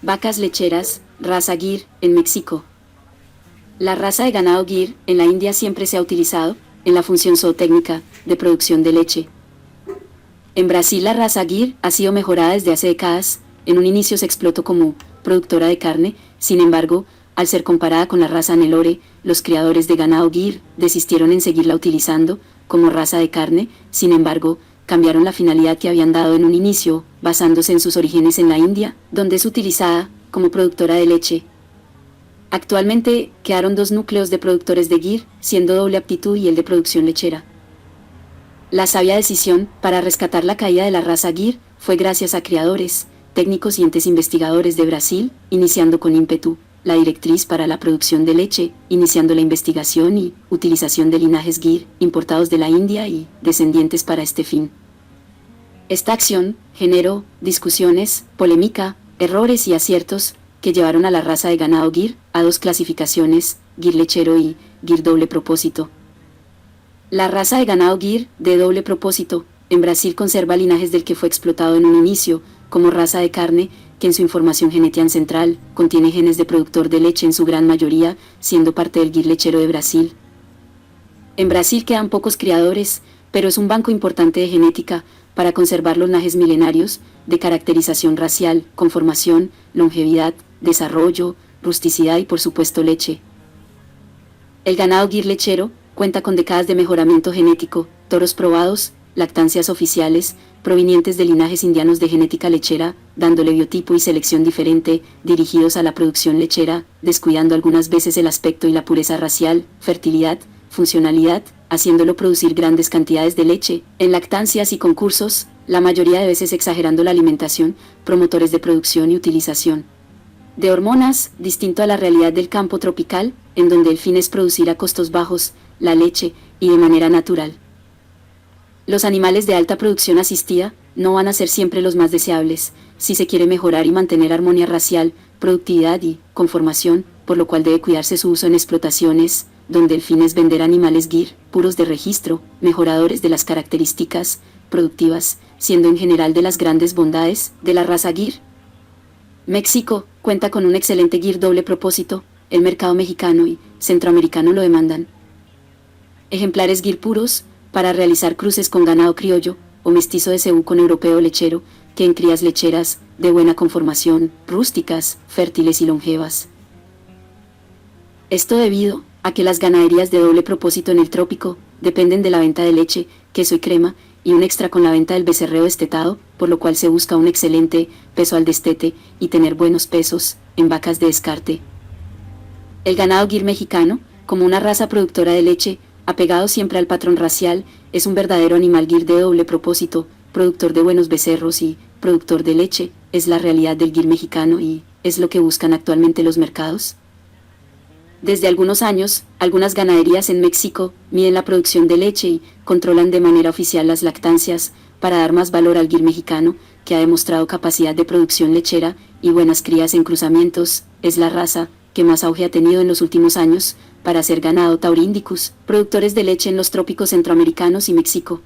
Vacas lecheras, raza Gir, en México. La raza de ganado Gir, en la India siempre se ha utilizado, en la función zootécnica, de producción de leche. En Brasil la raza Gir ha sido mejorada desde hace décadas, en un inicio se explotó como productora de carne, sin embargo, al ser comparada con la raza Nelore, los criadores de ganado Gir desistieron en seguirla utilizando como raza de carne, sin embargo, cambiaron la finalidad que habían dado en un inicio, basándose en sus orígenes en la India, donde es utilizada como productora de leche. Actualmente quedaron dos núcleos de productores de Gir, siendo doble aptitud y el de producción lechera. La sabia decisión para rescatar la caída de la raza Gir fue gracias a criadores, técnicos y entes investigadores de Brasil, iniciando con ímpetu la directriz para la producción de leche, iniciando la investigación y utilización de linajes Gir importados de la India y descendientes para este fin. Esta acción generó discusiones, polémica, errores y aciertos que llevaron a la raza de ganado Gir a dos clasificaciones, Gir lechero y Gir doble propósito. La raza de ganado Gir de doble propósito en Brasil conserva linajes del que fue explotado en un inicio como raza de carne, que en su información genética central contiene genes de productor de leche en su gran mayoría, siendo parte del Gir lechero de Brasil. En Brasil quedan pocos criadores, pero es un banco importante de genética para conservar los linajes milenarios de caracterización racial, conformación, longevidad, desarrollo, rusticidad y por supuesto leche. El ganado Gir lechero cuenta con décadas de mejoramiento genético, toros probados, lactancias oficiales, provenientes de linajes indianos de genética lechera, dándole biotipo y selección diferente, dirigidos a la producción lechera, descuidando algunas veces el aspecto y la pureza racial, fertilidad, funcionalidad, haciéndolo producir grandes cantidades de leche, en lactancias y concursos, la mayoría de veces exagerando la alimentación, promotores de producción y utilización de hormonas, distinto a la realidad del campo tropical, en donde el fin es producir a costos bajos la leche y de manera natural. Los animales de alta producción asistida no van a ser siempre los más deseables, si se quiere mejorar y mantener armonía racial, productividad y conformación, por lo cual debe cuidarse su uso en explotaciones, donde el fin es vender animales Gir, puros de registro, mejoradores de las características productivas, siendo en general de las grandes bondades de la raza Gir. México cuenta con un excelente Gir doble propósito, el mercado mexicano y centroamericano lo demandan. Ejemplares Gir puros, para realizar cruces con ganado criollo, o mestizo de cebú con europeo lechero, que en crías lecheras, de buena conformación, rústicas, fértiles y longevas. Esto debido a que las ganaderías de doble propósito en el trópico dependen de la venta de leche, queso y crema, y un extra con la venta del becerreo destetado, por lo cual se busca un excelente peso al destete y tener buenos pesos en vacas de descarte. El ganado Gir mexicano, como una raza productora de leche, apegado siempre al patrón racial, es un verdadero animal Gir de doble propósito, productor de buenos becerros y productor de leche, es la realidad del Gir mexicano y es lo que buscan actualmente los mercados. Desde algunos años, algunas ganaderías en México miden la producción de leche y controlan de manera oficial las lactancias para dar más valor al Gir mexicano, que ha demostrado capacidad de producción lechera y buenas crías en cruzamientos, es la raza que más auge ha tenido en los últimos años para hacer ganado taurindicus, productores de leche en los trópicos centroamericanos y México.